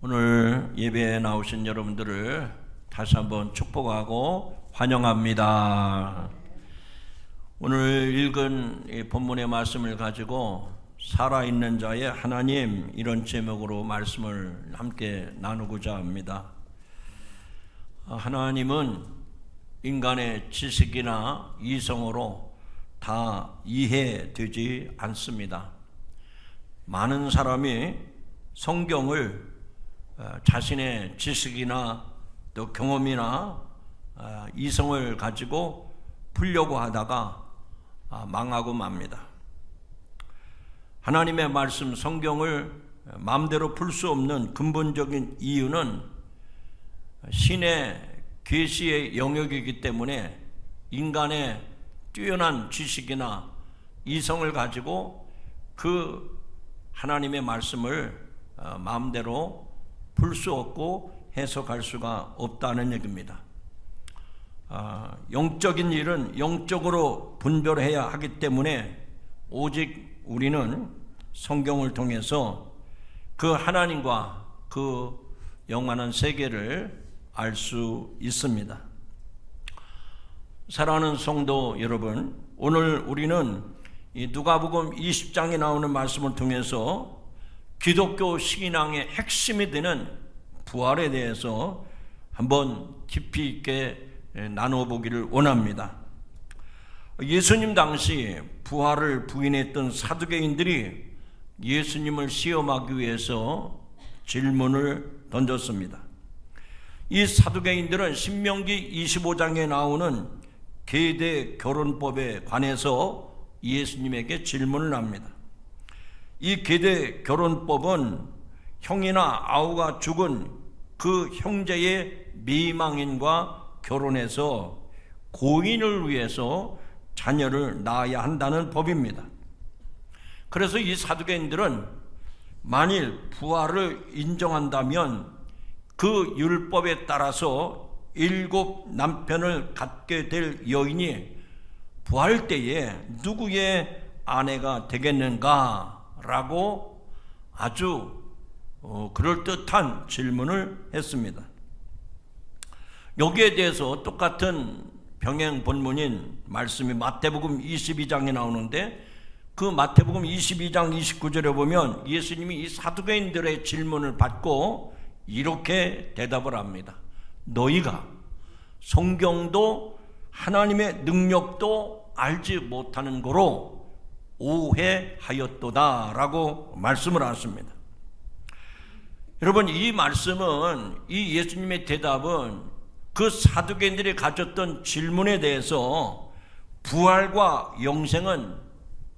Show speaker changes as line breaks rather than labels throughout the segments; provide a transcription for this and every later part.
오늘 예배에 나오신 여러분들을 다시 한번 축복하고 환영합니다. 오늘 읽은 이 본문의 말씀을 가지고 살아있는 자의 하나님, 이런 제목으로 말씀을 함께 나누고자 합니다. 하나님은 인간의 지식이나 이성으로 다 이해되지 않습니다. 많은 사람이 성경을 자신의 지식이나 또 경험이나 이성을 가지고 풀려고 하다가 망하고 맙니다. 하나님의 말씀 성경을 마음대로 풀 수 없는 근본적인 이유는 신의 계시의 영역이기 때문에 인간의 뛰어난 지식이나 이성을 가지고 그 하나님의 말씀을 마음대로 풀 수 없고 해석할 수가 없다는 얘기입니다. 영적인 일은 영적으로 분별해야 하기 때문에 오직 우리는 성경을 통해서 그 하나님과 그 영원한 세계를 알 수 있습니다. 사랑하는 성도 여러분, 오늘 우리는 이 누가복음 20장에 나오는 말씀을 통해서 기독교 신앙의 핵심이 되는 부활에 대해서 한번 깊이 있게 나눠보기를 원합니다. 예수님 당시 부활을 부인했던 사두개인들이 예수님을 시험하기 위해서 질문을 던졌습니다. 이 사두개인들은 신명기 25장에 나오는 계대 결혼법에 관해서 예수님에게 질문을 합니다. 이 계대 결혼법은 형이나 아우가 죽은 그 형제의 미망인과 결혼해서 고인을 위해서 자녀를 낳아야 한다는 법입니다. 그래서 이 사두개인들은 만일 부활을 인정한다면 그 율법에 따라서 7 남편을 갖게 될 여인이 부활 때에 누구의 아내가 되겠는가라고 아주 그럴듯한 질문을 했습니다. 여기에 대해서 똑같은 병행 본문인 말씀이 마태복음 22장에 나오는데, 그 마태복음 22장 29절에 보면 예수님이 이 사두개인들의 질문을 받고 이렇게 대답을 합니다. 너희가 성경도 하나님의 능력도 알지 못하는 거로 오해하였도다 라고 말씀을 하십니다. 여러분, 이 말씀은, 이 예수님의 대답은 그 사두개인들이 가졌던 질문에 대해서 부활과 영생은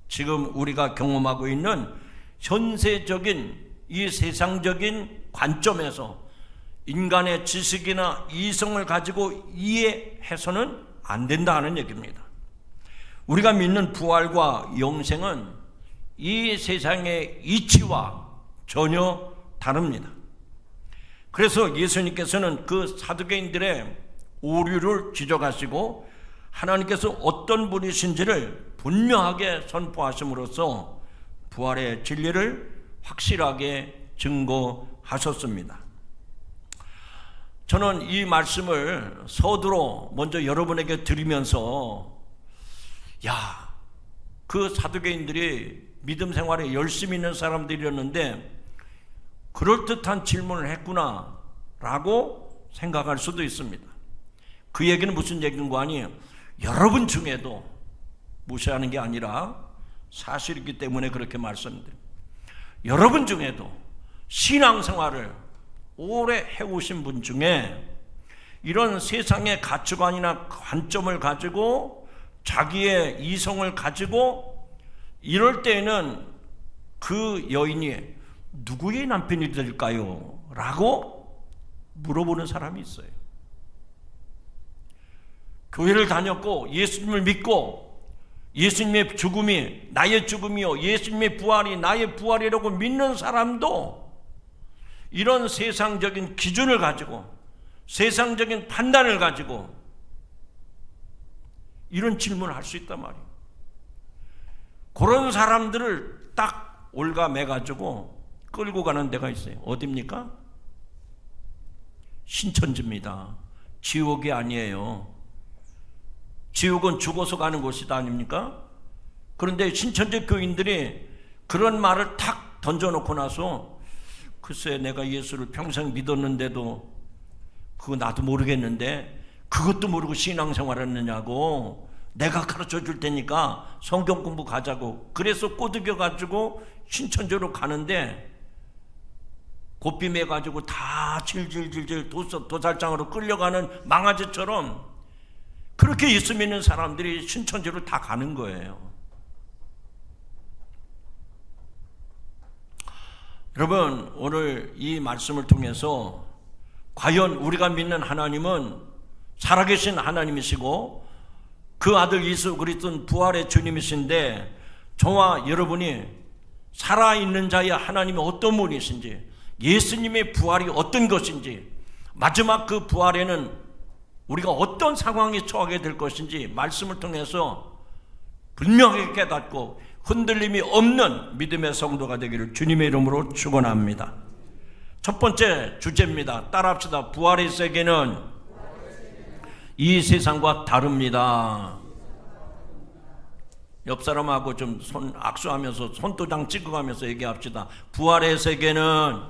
지금 우리가 경험하고 있는 현세적인 이 세상적인 관점에서 인간의 지식이나 이성을 가지고 이해해서는 안 된다는 얘기입니다. 우리가 믿는 부활과 영생은 이 세상의 이치와 전혀 다릅니다. 그래서 예수님께서는 그 사두개인들의 오류를 지적하시고 하나님께서 어떤 분이신지를 분명하게 선포하심으로써 부활의 진리를 확실하게 증거하셨습니다. 저는 이 말씀을 서두로 먼저 여러분에게 드리면서 그 사두개인들이 믿음 생활에 열심히 있는 사람들이었는데 그럴듯한 질문을 했구나 라고 생각할 수도 있습니다. 그 얘기는 무슨 얘기인 거 아니에요? 여러분 중에도, 무시하는 게 아니라 사실이기 때문에 그렇게 말씀드립니다. 여러분 중에도 신앙생활을 오래 해오신 분 중에 이런 세상의 가치관이나 관점을 가지고 자기의 이성을 가지고 이럴 때에는 그 여인이 누구의 남편이 될까요? 라고 물어보는 사람이 있어요. 교회를 다녔고 예수님을 믿고 예수님의 죽음이 나의 죽음이요 예수님의 부활이 나의 부활이라고 믿는 사람도 이런 세상적인 기준을 가지고 세상적인 판단을 가지고 이런 질문을 할 수 있단 말이에요. 그런 사람들을 딱 올가매가지고 끌고 가는 데가 있어요. 어디입니까? 신천지입니다. 지옥이 아니에요. 지옥은 죽어서 가는 곳이다 아닙니까? 그런데 신천지 교인들이 그런 말을 탁 던져놓고 나서 글쎄 내가 예수를 평생 믿었는데도 그거 나도 모르겠는데 그것도 모르고 신앙생활 했느냐고, 내가 가르쳐 줄 테니까 성경 공부 가자고. 그래서 꼬드겨 가지고 신천지로 가는데 고삐매 가지고 다 질질질질 도살장으로 끌려가는 망아지처럼 그렇게 예수 믿는 사람들이 신천지로 다 가는 거예요. 여러분, 오늘 이 말씀을 통해서 과연 우리가 믿는 하나님은 살아계신 하나님이시고 그 아들 예수 그리스도는 부활의 주님이신데, 저와 여러분이 살아있는 자의 하나님이 어떤 분이신지, 예수님의 부활이 어떤 것인지, 마지막 그 부활에는 우리가 어떤 상황에 처하게 될 것인지 말씀을 통해서 분명하게 깨닫고 흔들림이 없는 믿음의 성도가 되기를 주님의 이름으로 축원합니다. 첫 번째 주제입니다. 따라합시다. 부활의 세계는 이 세상과 다릅니다. 옆 사람하고 좀 손 악수하면서 손도장 찍어가면서 얘기합시다. 부활의 세계는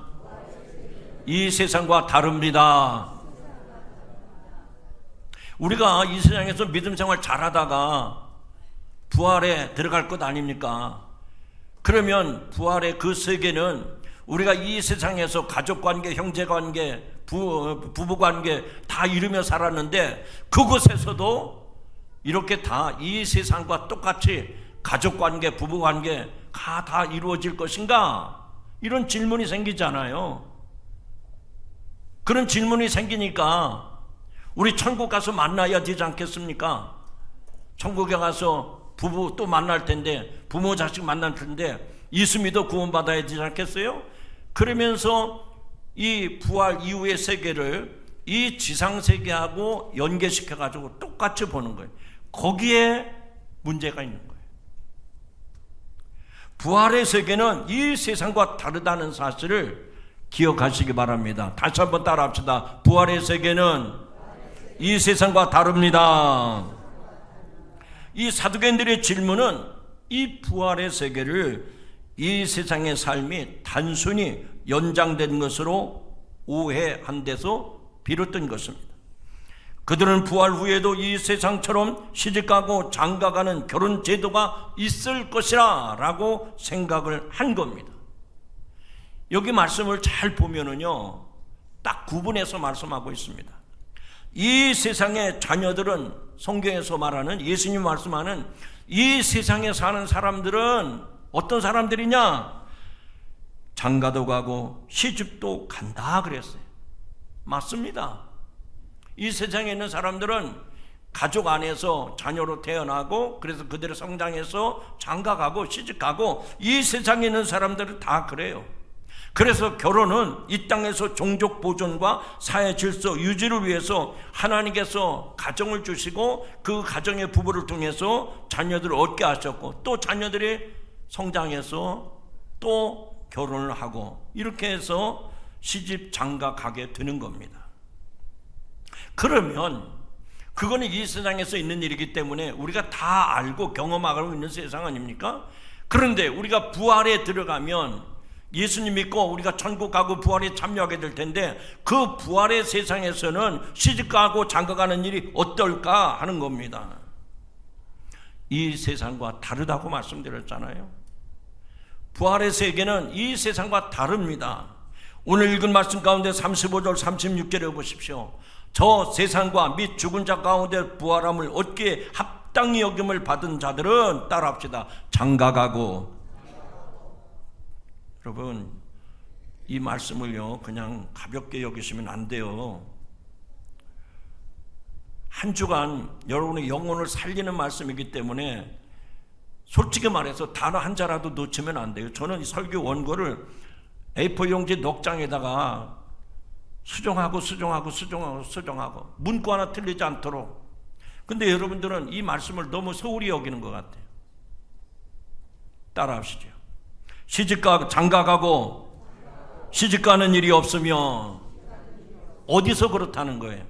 이 세상과 다릅니다. 우리가 이 세상에서 믿음 생활 잘하다가 부활에 들어갈 것 아닙니까? 그러면 부활의 그 세계는 우리가 이 세상에서 가족관계, 형제관계, 부부관계 다 이루며 살았는데 그곳에서도 이렇게 다 이 세상과 똑같이 가족관계, 부부관계 다 이루어질 것인가? 이런 질문이 생기잖아요. 그런 질문이 생기니까 우리 천국 가서 만나야 되지 않겠습니까? 천국에 가서 부부 또 만날 텐데, 부모 자식 만날 텐데 예수 믿어 구원받아야 되지 않겠어요? 그러면서 이 부활 이후의 세계를 이 지상 세계하고 연계시켜 가지고 똑같이 보는 거예요. 거기에 문제가 있는 거예요. 부활의 세계는 이 세상과 다르다는 사실을 기억하시기 바랍니다. 다시 한번 따라합시다. 부활의 세계는 이 세상과 다릅니다. 이 사두개인들의 질문은 이 부활의 세계를 이 세상의 삶이 단순히 연장된 것으로 오해한 데서 비롯된 것입니다. 그들은 부활 후에도 이 세상처럼 시집가고 장가가는 결혼 제도가 있을 것이라 라고 생각을 한 겁니다. 여기 말씀을 잘 보면은요, 딱 구분해서 말씀하고 있습니다. 이 세상의 자녀들은, 성경에서 말하는, 예수님 말씀하는 이 세상에 사는 사람들은 어떤 사람들이냐? 장가도 가고 시집도 간다 그랬어요. 맞습니다. 이 세상에 있는 사람들은 가족 안에서 자녀로 태어나고, 그래서 그들의 성장해서 장가가고 시집가고, 이 세상에 있는 사람들은 다 그래요. 그래서 결혼은 이 땅에서 종족 보존과 사회 질서 유지를 위해서 하나님께서 가정을 주시고 그 가정의 부부를 통해서 자녀들을 얻게 하셨고, 또 자녀들이 성장해서 또 결혼을 하고, 이렇게 해서 시집 장가 가게 되는 겁니다. 그러면 그거는 이 세상에서 있는 일이기 때문에 우리가 다 알고 경험하고 있는 세상 아닙니까? 그런데 우리가 부활에 들어가면, 예수님 믿고 우리가 천국 가고 부활에 참여하게 될 텐데, 그 부활의 세상에서는 시집가고 장가가는 일이 어떨까 하는 겁니다. 이 세상과 다르다고 말씀드렸잖아요. 부활의 세계는 이 세상과 다릅니다. 오늘 읽은 말씀 가운데 35절 36절에 보십시오. 저 세상과 및 죽은 자 가운데 부활함을 얻기에 합당히 여김을 받은 자들은, 따라합시다, 장가가고. 여러분, 이 말씀을요 그냥 가볍게 여기시면 안 돼요. 한 주간 여러분의 영혼을 살리는 말씀이기 때문에 솔직히 말해서 단어 한 자라도 놓치면 안 돼요. 저는 이 설교 원고를 A4 용지 넉 장에다가 수정하고 문구 하나 틀리지 않도록. 근데 여러분들은 이 말씀을 너무 소홀히 여기는 것 같아요. 따라하시죠. 시집가 장가가고 시집가는 일이 없으며 어디서 그렇다는 거예요?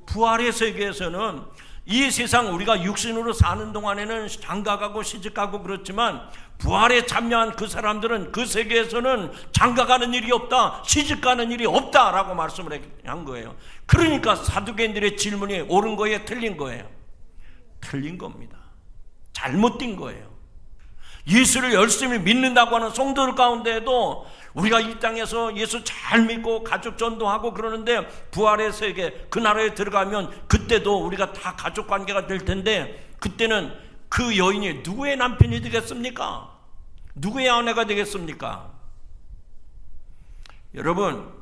부활의 세계에서는 이 세상 우리가 육신으로 사는 동안에는 장가가고 시집가고 그렇지만 부활에 참여한 그 사람들은 그 세계에서는 장가가는 일이 없다, 시집가는 일이 없다라고 말씀을 한 거예요. 그러니까 사두개인들의 질문이 옳은 거예요, 틀린 거예요? 틀린 겁니다. 잘못된 거예요. 예수를 열심히 믿는다고 하는 성도들 가운데에도 우리가 이 땅에서 예수 잘 믿고 가족 전도하고 그러는데 부활의 세계 그 나라에 들어가면 그때도 우리가 다 가족 관계가 될 텐데 그때는 그 여인이 누구의 남편이 되겠습니까? 누구의 아내가 되겠습니까? 여러분,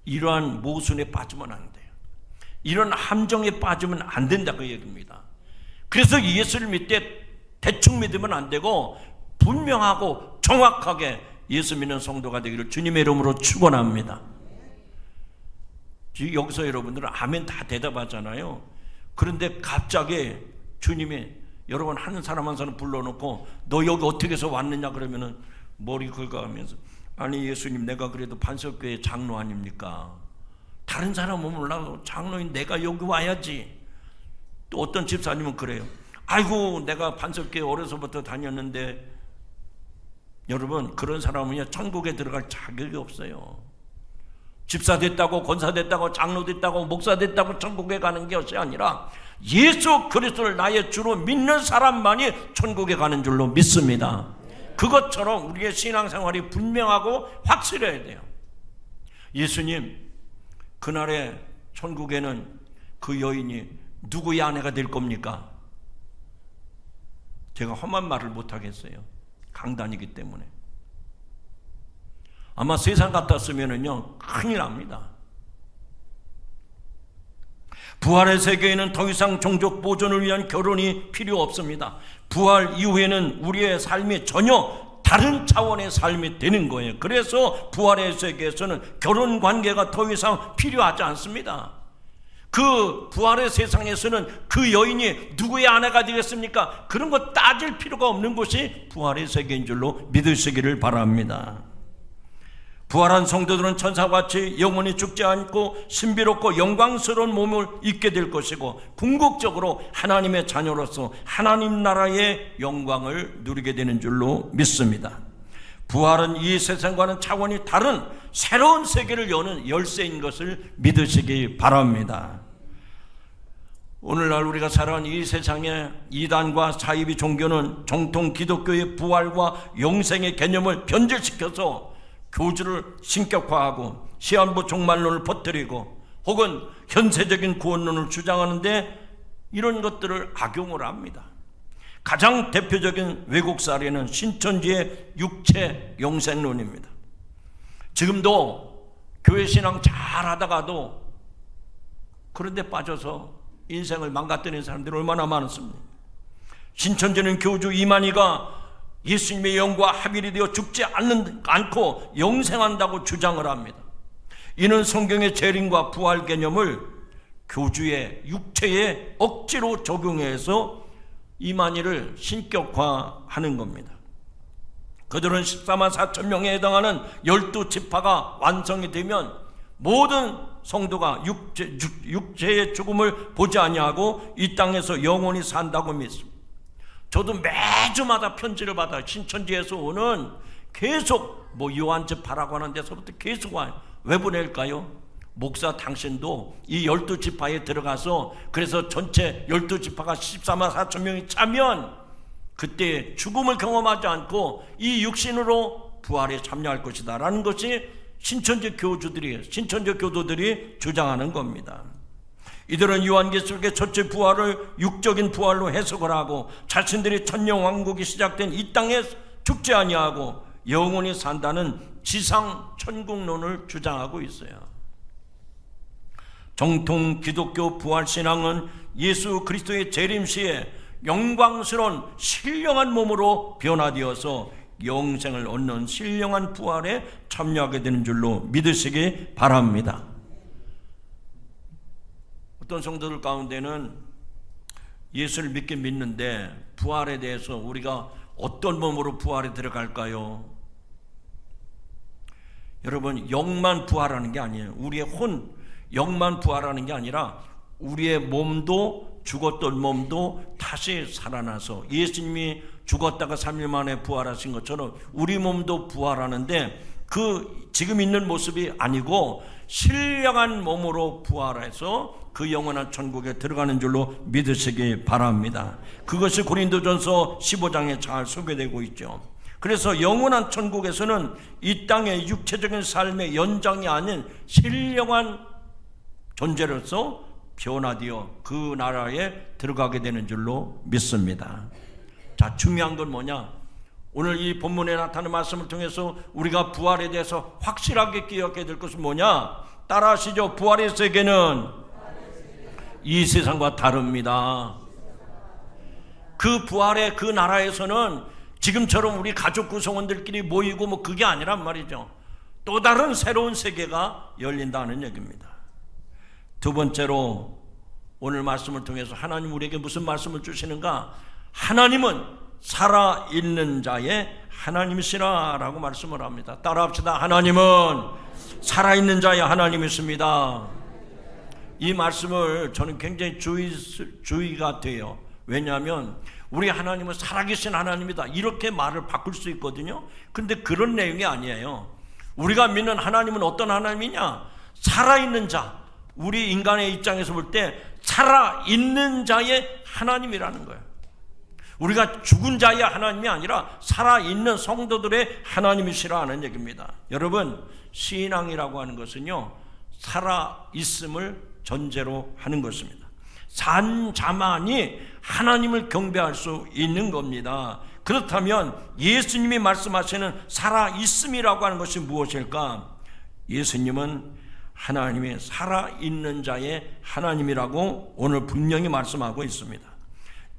이러한 모순에 빠지면 안 돼요. 이런 함정에 빠지면 안 된다 그 얘기입니다. 그래서 예수를 믿되 대충 믿으면 안 되고 분명하고 정확하게 예수 믿는 성도가 되기를 주님의 이름으로 축원합니다. 여기서 여러분들은 아멘 다 대답하잖아요. 그런데 갑자기 주님이 여러분 한 사람 한 사람 불러놓고 너 여기 어떻게 해서 왔느냐 그러면은 머리 긁어가면서 아니 예수님 내가 그래도 반석교회 장로 아닙니까? 다른 사람은 몰라도 장로인 내가 여기 와야지. 또 어떤 집사님은 그래요. 아이고 내가 반석교회 어려서부터 다녔는데 여러분 그런 사람은 천국에 들어갈 자격이 없어요. 집사 됐다고 권사 됐다고 장로 됐다고 목사 됐다고 천국에 가는 것이 아니라 예수 그리스도를 나의 주로 믿는 사람만이 천국에 가는 줄로 믿습니다. 그것처럼 우리의 신앙생활이 분명하고 확실해야 돼요. 예수님 그날의 천국에는 그 여인이 누구의 아내가 될 겁니까? 제가 험한 말을 못하겠어요. 강단이기 때문에. 아마 세상 같았으면요 큰일 납니다. 부활의 세계에는 더 이상 종족 보존을 위한 결혼이 필요 없습니다. 부활 이후에는 우리의 삶이 전혀 다른 차원의 삶이 되는 거예요. 그래서 부활의 세계에서는 결혼 관계가 더 이상 필요하지 않습니다. 그 부활의 세상에서는 그 여인이 누구의 아내가 되겠습니까? 그런 거 따질 필요가 없는 것이 부활의 세계인 줄로 믿으시기를 바랍니다. 부활한 성도들은 천사같이 영원히 죽지 않고 신비롭고 영광스러운 몸을 입게 될 것이고 궁극적으로 하나님의 자녀로서 하나님 나라의 영광을 누리게 되는 줄로 믿습니다. 부활은 이 세상과는 차원이 다른 새로운 세계를 여는 열쇠인 것을 믿으시기 바랍니다. 오늘날 우리가 살아가는 이 세상에 이단과 사이비 종교는 정통 기독교의 부활과 영생의 개념을 변질시켜서 교주를 신격화하고 시한부 종말론을 퍼뜨리고 혹은 현세적인 구원론을 주장하는데 이런 것들을 악용을 합니다. 가장 대표적인 외국 사례는 신천지의 육체 영생론입니다. 지금도 교회 신앙 잘 하다가도 그런 데 빠져서 인생을 망가뜨리는 사람들이 얼마나 많습니까? 신천지는 교주 이만희가 예수님의 영과 합일이 되어 죽지 않고 영생한다고 주장을 합니다. 이는 성경의 재림과 부활 개념을 교주의 육체에 억지로 적용해서 이만희를 신격화하는 겁니다. 그들은 14만 4천 명에 해당하는 12지파가 완성이 되면 모든 성도가 육체의 죽음을 보지 아니하고 이 땅에서 영원히 산다고 믿습니다. 저도 매주마다 편지를 받아요. 신천지에서 오는 계속 요한지파라고 하는 데서부터 계속 와요. 왜 보낼까요? 목사 당신도 이 12지파에 들어가서 그래서 전체 12지파가 14만 4천 명이 차면 그때 죽음을 경험하지 않고 이 육신으로 부활에 참여할 것이다 라는 것이 신천지 교도들이 주장하는 겁니다. 이들은 요한계시록의 첫째 부활을 육적인 부활로 해석을 하고 자신들이 천년왕국이 시작된 이 땅에 죽지 아니하고 영원히 산다는 지상 천국론을 주장하고 있어요. 정통 기독교 부활신앙은 예수 그리스도의 재림 시에 영광스러운 신령한 몸으로 변화되어서 영생을 얻는 신령한 부활에 참여하게 되는 줄로 믿으시기 바랍니다. 어떤 성도들 가운데는 예수를 믿긴 믿는데 부활에 대해서 우리가 어떤 몸으로 부활에 들어갈까요? 여러분, 영만 부활하는 게 아니에요. 우리의 영만 부활하는 게 아니라 우리의 몸도, 죽었던 몸도 다시 살아나서 예수님이 죽었다가 3일 만에 부활하신 것처럼 우리 몸도 부활하는데, 그 지금 있는 모습이 아니고 신령한 몸으로 부활해서 그 영원한 천국에 들어가는 줄로 믿으시기 바랍니다. 그것이 고린도전서 15장에 잘 소개되고 있죠. 그래서 영원한 천국에서는 이 땅의 육체적인 삶의 연장이 아닌 신령한 존재로서 변화되어 그 나라에 들어가게 되는 줄로 믿습니다. 자, 중요한 건 뭐냐? 오늘 이 본문에 나타나는 말씀을 통해서 우리가 부활에 대해서 확실하게 기억해야 될 것은 뭐냐? 따라하시죠. 부활의 세계는 이 세상과 다릅니다. 그 부활의 그 나라에서는 지금처럼 우리 가족 구성원들끼리 모이고 뭐 그게 아니란 말이죠. 또 다른 새로운 세계가 열린다는 얘기입니다. 두 번째로 오늘 말씀을 통해서 하나님 우리에게 무슨 말씀을 주시는가? 하나님은 살아있는 자의 하나님이시라 라고 말씀을 합니다. 따라합시다. 하나님은 살아있는 자의 하나님이십니다. 이 말씀을 저는 굉장히 주의가 돼요. 왜냐하면 우리 하나님은 살아계신 하나님이다 이렇게 말을 바꿀 수 있거든요. 근데 그런 내용이 아니에요. 우리가 믿는 하나님은 어떤 하나님이냐? 살아있는 자, 우리 인간의 입장에서 볼 때 살아있는 자의 하나님이라는 거예요. 우리가 죽은 자의 하나님이 아니라 살아있는 성도들의 하나님이시라는 얘기입니다. 여러분, 신앙이라고 하는 것은요, 살아있음을 전제로 하는 것입니다. 산 자만이 하나님을 경배할 수 있는 겁니다. 그렇다면 예수님이 말씀하시는 살아있음이라고 하는 것이 무엇일까? 예수님은 하나님의 살아있는 자의 하나님이라고 오늘 분명히 말씀하고 있습니다.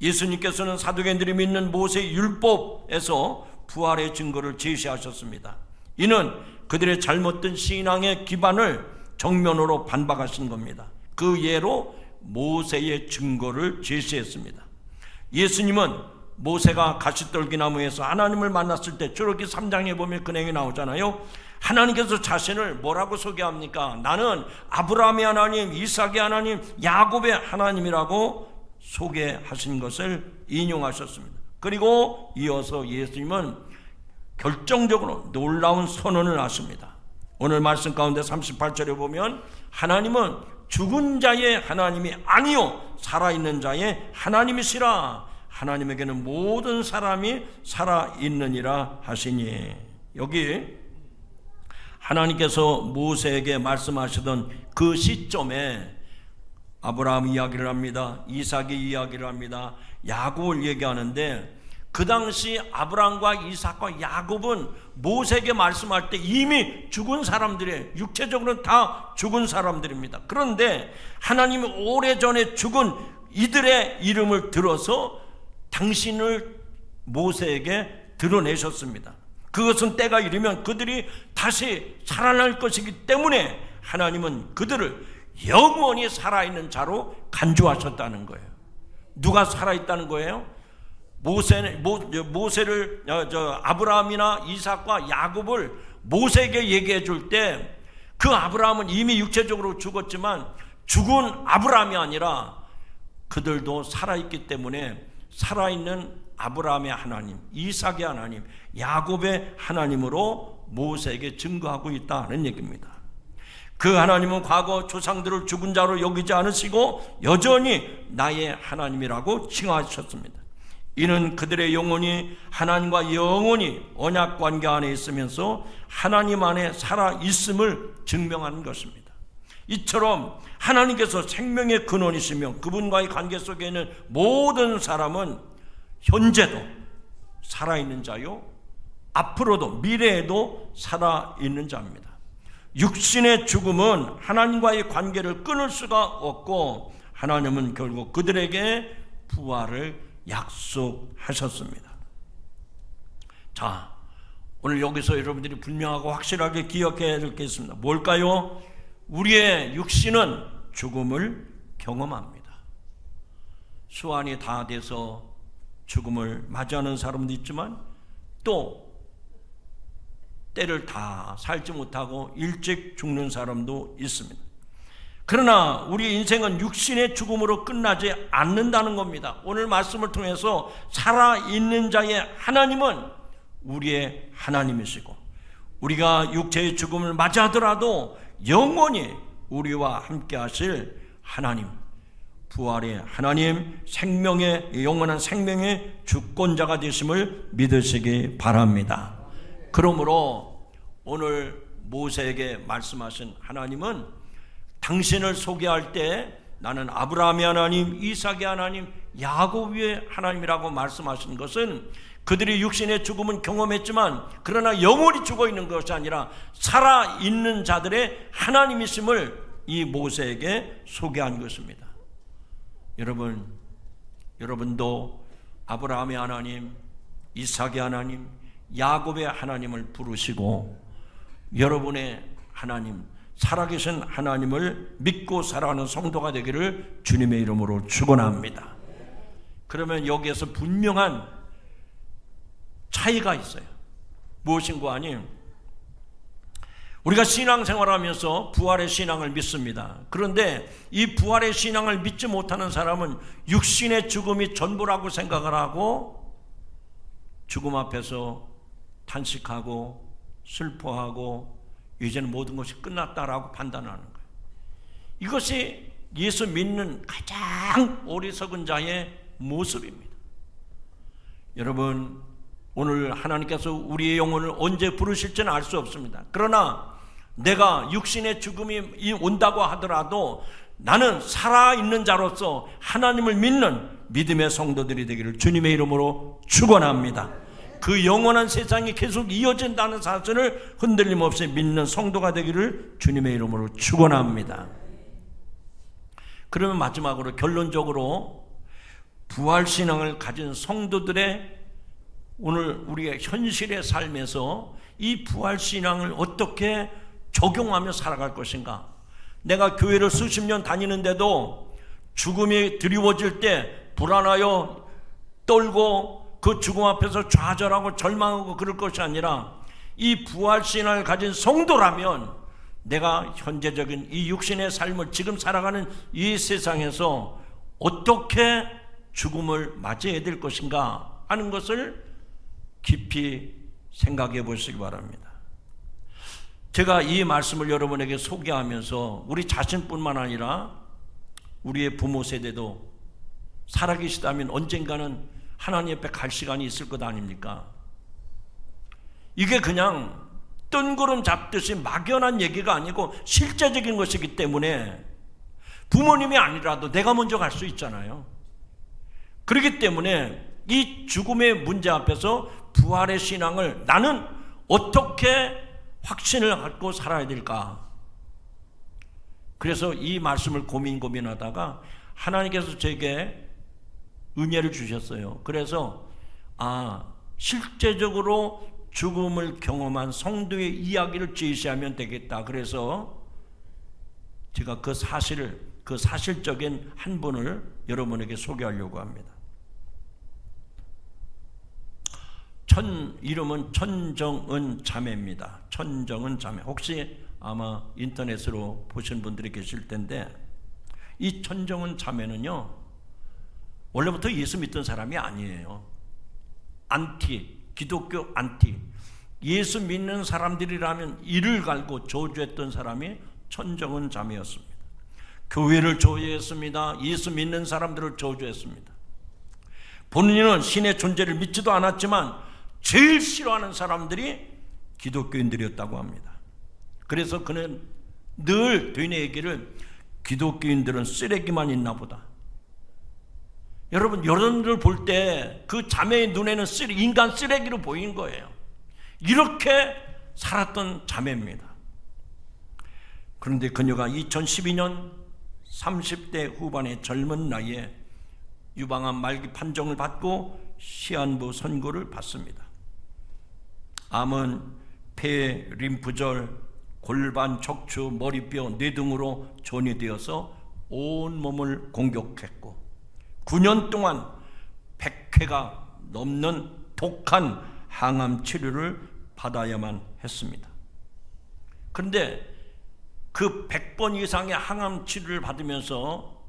예수님께서는 사두개인들이 믿는 모세의 율법에서 부활의 증거를 제시하셨습니다. 이는 그들의 잘못된 신앙의 기반을 정면으로 반박하신 겁니다. 그 예로 모세의 증거를 제시했습니다. 예수님은 모세가 가시떨기나무에서 하나님을 만났을 때 출애굽기 3장에 보면 그 내용이 나오잖아요. 하나님께서 자신을 뭐라고 소개합니까? 나는 아브라함의 하나님, 이삭의 하나님, 야곱의 하나님이라고 소개하신 것을 인용하셨습니다. 그리고 이어서 예수님은 결정적으로 놀라운 선언을 하십니다. 오늘 말씀 가운데 38절에 보면 하나님은 죽은 자의 하나님이 아니요 살아있는 자의 하나님이시라. 하나님에게는 모든 사람이 살아있느니라 하시니, 여기 하나님께서 모세에게 말씀하시던 그 시점에 아브라함 이야기를 합니다. 이삭의 이야기를 합니다. 야곱을 얘기하는데, 그 당시 아브라함과 이삭과 야곱은 모세에게 말씀할 때 이미 죽은 사람들이에요. 육체적으로는 다 죽은 사람들입니다. 그런데 하나님이 오래전에 죽은 이들의 이름을 들어서 당신을 모세에게 드러내셨습니다. 그것은 때가 이르면 그들이 다시 살아날 것이기 때문에 하나님은 그들을 영원히 살아있는 자로 간주하셨다는 거예요. 누가 살아있다는 거예요? 모세를 아브라함이나 이삭과 야곱을 모세에게 얘기해 줄 때, 그 아브라함은 이미 육체적으로 죽었지만 죽은 아브라함이 아니라 그들도 살아있기 때문에 살아있는 아브라함의 하나님, 이삭의 하나님, 야곱의 하나님으로 모세에게 증거하고 있다는 얘기입니다. 그 하나님은 과거 조상들을 죽은 자로 여기지 않으시고 여전히 나의 하나님이라고 칭하셨습니다. 이는 그들의 영혼이 하나님과 영원히 언약 관계 안에 있으면서 하나님 안에 살아있음을 증명하는 것입니다. 이처럼 하나님께서 생명의 근원이시며 그분과의 관계 속에 있는 모든 사람은 현재도 살아있는 자요, 앞으로도 미래에도 살아있는 자입니다. 육신의 죽음은 하나님과의 관계를 끊을 수가 없고, 하나님은 결국 그들에게 부활을 약속하셨습니다. 자, 오늘 여기서 여러분들이 분명하고 확실하게 기억해야 될 게 있습니다. 뭘까요? 우리의 육신은 죽음을 경험합니다. 수완이 다 돼서 죽음을 맞이하는 사람도 있지만, 또 때를 다 살지 못하고 일찍 죽는 사람도 있습니다. 그러나 우리 인생은 육신의 죽음으로 끝나지 않는다는 겁니다. 오늘 말씀을 통해서 살아있는 자의 하나님은 우리의 하나님이시고, 우리가 육체의 죽음을 맞이하더라도 영원히 우리와 함께 하실 하나님, 부활의 하나님, 생명의, 영원한 생명의 주권자가 되심을 믿으시기 바랍니다. 그러므로 오늘 모세에게 말씀하신 하나님은 당신을 소개할 때 나는 아브라함의 하나님, 이삭의 하나님, 야곱의 하나님이라고 말씀하신 것은 그들이 육신의 죽음은 경험했지만 그러나 영원히 죽어 있는 것이 아니라 살아있는 자들의 하나님이심을 이 모세에게 소개한 것입니다. 여러분도 아브라함의 하나님, 이삭의 하나님, 야곱의 하나님을 부르시고 여러분의 하나님, 살아계신 하나님을 믿고 살아가는 성도가 되기를 주님의 이름으로 축원합니다. 그러면 여기에서 분명한 차이가 있어요. 무엇인가 하니, 우리가 신앙생활하면서 부활의 신앙을 믿습니다. 그런데 이 부활의 신앙을 믿지 못하는 사람은 육신의 죽음이 전부라고 생각을 하고 죽음 앞에서 탄식하고 슬퍼하고 이제는 모든 것이 끝났다라고 판단하는 거예요. 이것이 예수 믿는 가장 어리석은 자의 모습입니다. 여러분, 오늘 하나님께서 우리의 영혼을 언제 부르실지는 알 수 없습니다. 그러나 내가 육신의 죽음이 온다고 하더라도 나는 살아있는 자로서 하나님을 믿는 믿음의 성도들이 되기를 주님의 이름으로 축원합니다. 그 영원한 세상이 계속 이어진다는 사실을 흔들림 없이 믿는 성도가 되기를 주님의 이름으로 축원합니다. 그러면 마지막으로 결론적으로 부활신앙을 가진 성도들의 오늘 우리의 현실의 삶에서 이 부활신앙을 어떻게 적용하며 살아갈 것인가. 내가 교회를 수십 년 다니는데도 죽음이 드리워질 때 불안하여 떨고 그 죽음 앞에서 좌절하고 절망하고 그럴 것이 아니라 이 부활신앙을 가진 성도라면 내가 현재적인 이 육신의 삶을 지금 살아가는 이 세상에서 어떻게 죽음을 맞이해야 될 것인가 하는 것을 깊이 생각해 보시기 바랍니다. 제가 이 말씀을 여러분에게 소개하면서 우리 자신뿐만 아니라 우리의 부모 세대도 살아계시다면 언젠가는 하나님 앞에 갈 시간이 있을 것 아닙니까? 이게 그냥 뜬구름 잡듯이 막연한 얘기가 아니고 실제적인 것이기 때문에 부모님이 아니라도 내가 먼저 갈 수 있잖아요. 그렇기 때문에 이 죽음의 문제 앞에서 부활의 신앙을 나는 어떻게 확신을 갖고 살아야 될까? 그래서 이 말씀을 고민하다가 하나님께서 제게 은혜를 주셨어요. 그래서 실제적으로 죽음을 경험한 성도의 이야기를 제시하면 되겠다. 그래서 제가 그 사실적인 한 분을 여러분에게 소개하려고 합니다. 이름은 천정은 자매입니다. 천정은 자매. 혹시 아마 인터넷으로 보신 분들이 계실 텐데 이 천정은 자매는요, 원래부터 예수 믿던 사람이 아니에요. 기독교 안티. 예수 믿는 사람들이라면 이를 갈고 저주했던 사람이 천정은 자매였습니다. 교회를 저주했습니다. 예수 믿는 사람들을 저주했습니다. 본인은 신의 존재를 믿지도 않았지만 제일 싫어하는 사람들이 기독교인들이었다고 합니다. 그래서 그는 늘 되뇌 얘기를 기독교인들은 쓰레기만 있나 보다. 여러분들 볼 때 그 자매의 눈에는 인간 쓰레기로 보인 거예요. 이렇게 살았던 자매입니다. 그런데 그녀가 2012년 30대 후반의 젊은 나이에 유방암 말기 판정을 받고 시한부 선고를 받습니다. 암은 폐, 림프절, 골반, 척추, 머리뼈, 뇌 등으로 전이되어서 온 몸을 공격했고 9년 동안 100회가 넘는 독한 항암 치료를 받아야만 했습니다. 그런데 그 100번 이상의 항암 치료를 받으면서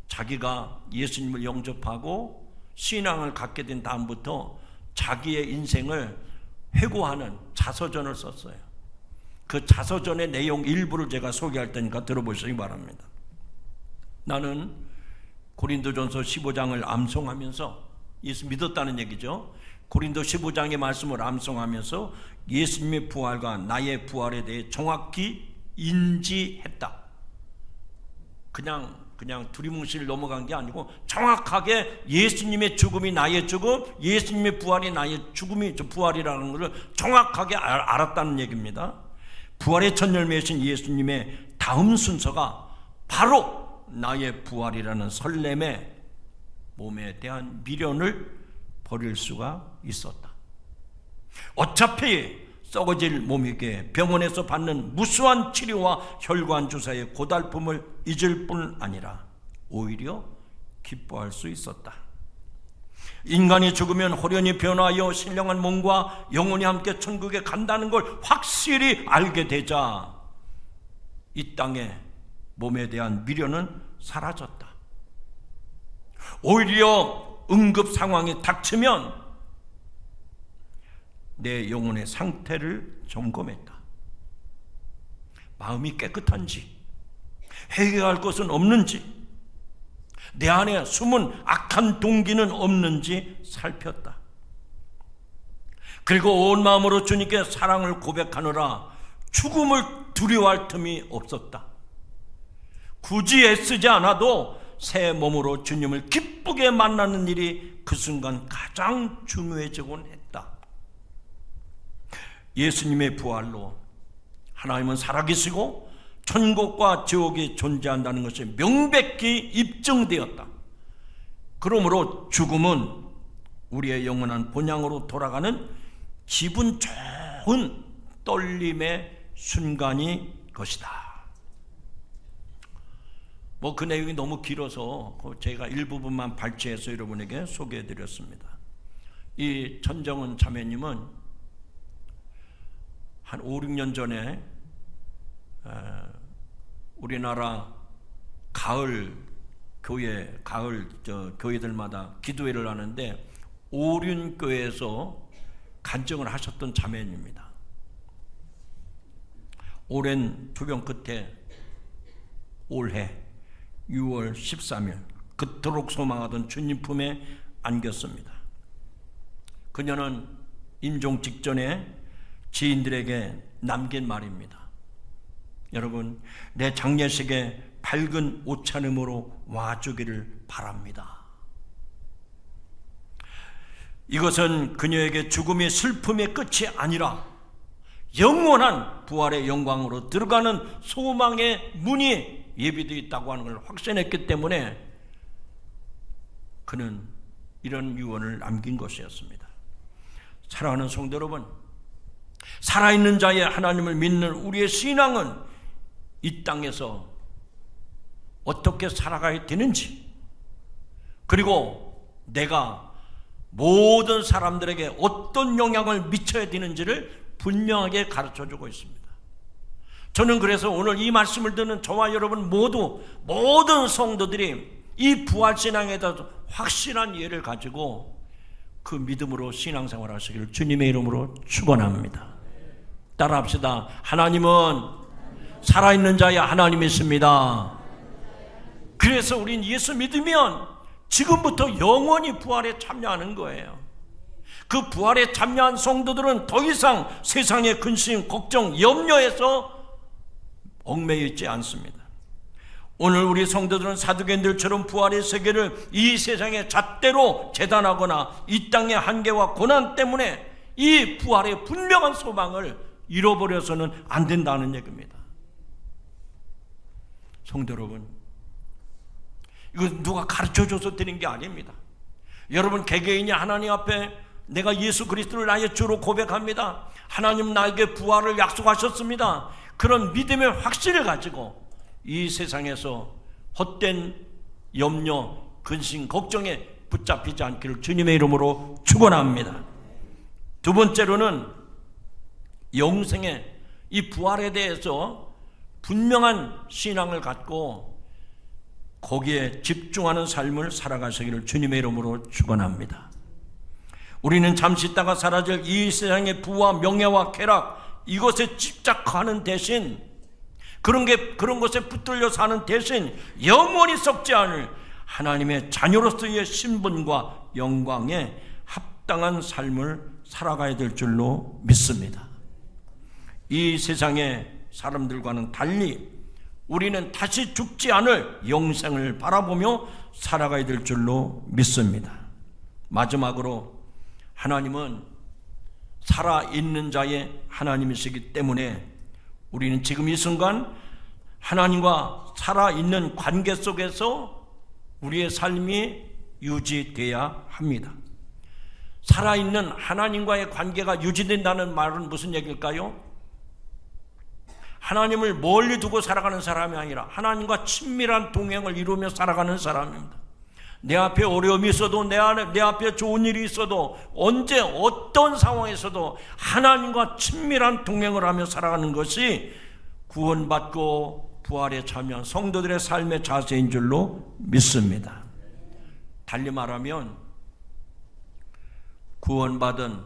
자기가 예수님을 영접하고 신앙을 갖게 된 다음부터 자기의 인생을 회고하는 자서전을 썼어요. 그 자서전의 내용 일부를 제가 소개할 테니까 들어보시기 바랍니다. 나는 고린도전서 15장을 암송하면서 예수 믿었다는 얘기죠. 고린도 15장의 말씀을 암송하면서 예수님의 부활과 나의 부활에 대해 정확히 인지했다. 그냥 두리뭉실 넘어간 게 아니고 정확하게 예수님의 죽음이 나의 죽음, 예수님의 부활이 나의 죽음이 부활이라는 것을 정확하게 알았다는 얘기입니다. 부활의 첫 열매이신 예수님의 다음 순서가 바로 나의 부활이라는 설렘에 몸에 대한 미련을 버릴 수가 있었다. 어차피 썩어질 몸이기에 병원에서 받는 무수한 치료와 혈관 주사의 고달픔을 잊을 뿐 아니라 오히려 기뻐할 수 있었다. 인간이 죽으면 홀연히 변화하여 신령한 몸과 영혼이 함께 천국에 간다는 걸 확실히 알게 되자 이 땅에 몸에 대한 미련은 사라졌다. 오히려 응급 상황이 닥치면 내 영혼의 상태를 점검했다. 마음이 깨끗한지, 해결할 것은 없는지, 내 안에 숨은 악한 동기는 없는지 살폈다. 그리고 온 마음으로 주님께 사랑을 고백하느라 죽음을 두려워할 틈이 없었다. 굳이 애쓰지 않아도 새 몸으로 주님을 기쁘게 만나는 일이 그 순간 가장 중요해지곤 했다. 예수님의 부활로 하나님은 살아계시고 천국과 지옥이 존재한다는 것이 명백히 입증되었다. 그러므로 죽음은 우리의 영원한 본향으로 돌아가는 기분 좋은 떨림의 순간이 것이다. 그 내용이 너무 길어서 제가 일부분만 발췌해서 여러분에게 소개해 드렸습니다. 이 전정은 자매님은 한 5, 6년 전에 우리나라 가을 교회들마다 기도회를 하는데 오륜교회에서 간증을 하셨던 자매입니다. 오랜 투병 끝에 올해 6월 13일 그토록 소망하던 주님 품에 안겼습니다. 그녀는 임종 직전에 지인들에게 남긴 말입니다. 여러분, 내 장례식에 밝은 옷차림으로 와주기를 바랍니다. 이것은 그녀에게 죽음의 슬픔의 끝이 아니라 영원한 부활의 영광으로 들어가는 소망의 문이 예비되어 있다고 하는 걸 확신했기 때문에 그는 이런 유언을 남긴 것이었습니다. 사랑하는 성도 여러분, 살아있는 자의 하나님을 믿는 우리의 신앙은 이 땅에서 어떻게 살아가야 되는지, 그리고 내가 모든 사람들에게 어떤 영향을 미쳐야 되는지를 분명하게 가르쳐주고 있습니다. 저는 그래서 오늘 이 말씀을 듣는 저와 여러분 모두, 모든 성도들이 이 부활신앙에 대해서 확실한 이해를 가지고 그 믿음으로 신앙생활 하시기를 주님의 이름으로 축원합니다. 따라합시다. 하나님은 살아있는 자의 하나님이십니다. 그래서 우린 예수 믿으면 지금부터 영원히 부활에 참여하는 거예요. 그 부활에 참여한 성도들은 더 이상 세상의 근심, 걱정, 염려에서 얽매여 있지 않습니다. 오늘 우리 성도들은 사두개인들처럼 부활의 세계를 이 세상의 잣대로 재단하거나 이 땅의 한계와 고난 때문에 이 부활의 분명한 소망을 잃어버려서는 안 된다는 얘기입니다. 성도 여러분, 이거 누가 가르쳐줘서 드린 게 아닙니다. 여러분 개개인이 하나님 앞에 내가 예수 그리스도를 나의 주로 고백합니다. 하나님 나에게 부활을 약속하셨습니다. 그런 믿음의 확신을 가지고 이 세상에서 헛된 염려, 근심, 걱정에 붙잡히지 않기를 주님의 이름으로 축원합니다. 두 번째로는 영생의 이 부활에 대해서 분명한 신앙을 갖고 거기에 집중하는 삶을 살아가시기를 주님의 이름으로 축원합니다. 우리는 잠시 있다가 사라질 이 세상의 부와 명예와 쾌락, 이것에 집착하는 대신 그런 것에 붙들려 사는 대신 영원히 썩지 않을 하나님의 자녀로서의 신분과 영광에 합당한 삶을 살아가야 될 줄로 믿습니다. 이 세상의 사람들과는 달리 우리는 다시 죽지 않을 영생을 바라보며 살아가야 될 줄로 믿습니다. 마지막으로 하나님은 살아있는 자의 하나님이시기 때문에 우리는 지금 이 순간 하나님과 살아있는 관계 속에서 우리의 삶이 유지돼야 합니다. 살아있는 하나님과의 관계가 유지된다는 말은 무슨 얘기일까요? 하나님을 멀리 두고 살아가는 사람이 아니라 하나님과 친밀한 동행을 이루며 살아가는 사람입니다. 내 앞에 어려움이 있어도 내 앞에 좋은 일이 있어도 언제 어떤 상황에서도 하나님과 친밀한 동행을 하며 살아가는 것이 구원받고 부활에 참여한 성도들의 삶의 자세인 줄로 믿습니다. 달리 말하면 구원받은,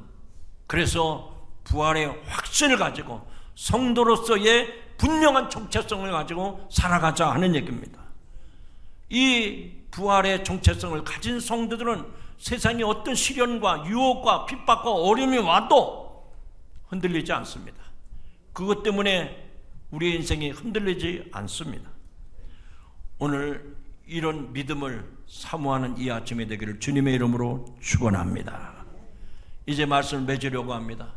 그래서 부활의 확신을 가지고 성도로서의 분명한 정체성을 가지고 살아가자 하는 얘기입니다. 이 부활의 정체성을 가진 성도들은 세상에 어떤 시련과 유혹과 핍박과 어려움이 와도 흔들리지 않습니다. 그것 때문에 우리의 인생이 흔들리지 않습니다. 오늘 이런 믿음을 사모하는 이 아침이 되기를 주님의 이름으로 축원합니다. 이제 말씀을 맺으려고 합니다.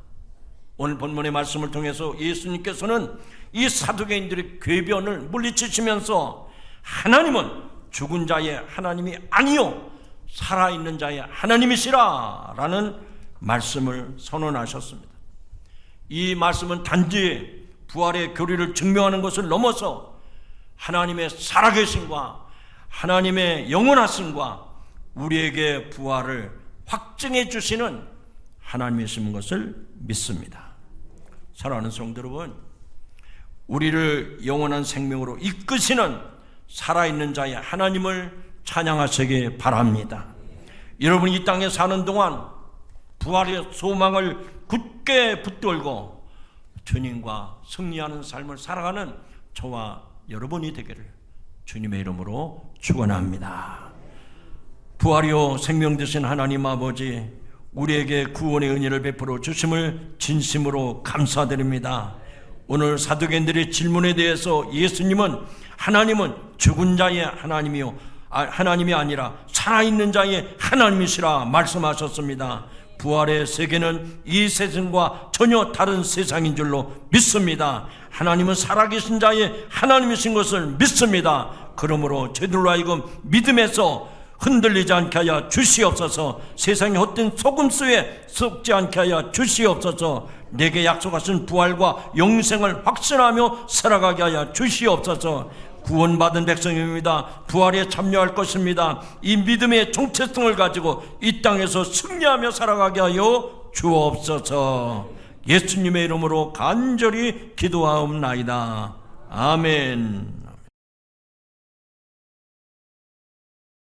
오늘 본문의 말씀을 통해서 예수님께서는 이 사두개인들의 궤변을 물리치시면서 하나님은 죽은 자의 하나님이 아니요 살아있는 자의 하나님이시라 라는 말씀을 선언하셨습니다. 이 말씀은 단지 부활의 교리를 증명하는 것을 넘어서 하나님의 살아계심과 하나님의 영원하심과 우리에게 부활을 확증해 주시는 하나님이신 것을 믿습니다. 사랑하는 성도 여러분, 우리를 영원한 생명으로 이끄시는 살아있는 자의 하나님을 찬양하시기 바랍니다. 여러분이 이 땅에 사는 동안 부활의 소망을 굳게 붙들고 주님과 승리하는 삶을 살아가는 저와 여러분이 되기를 주님의 이름으로 축원합니다. 부활이요 생명 되신 하나님 아버지, 우리에게 구원의 은혜를 베풀어 주심을 진심으로 감사드립니다. 오늘 사두개인들의 질문에 대해서 예수님은 하나님은 죽은 자의 하나님이요 하나님이 아니라 살아있는 자의 하나님이시라 말씀하셨습니다. 부활의 세계는 이 세상과 전혀 다른 세상인 줄로 믿습니다. 하나님은 살아계신 자의 하나님이신 것을 믿습니다. 그러므로 저희들로 하여금 믿음에서 흔들리지 않게 하여 주시옵소서. 세상의 헛된 속임수에 썩지 않게 하여 주시옵소서. 내게 약속하신 부활과 영생을 확신하며 살아가게 하여 주시옵소서. 구원받은 백성입니다. 부활에 참여할 것입니다. 이 믿음의 정체성을 가지고 이 땅에서 승리하며 살아가게 하여 주옵소서. 예수님의 이름으로 간절히 기도하옵나이다. 아멘.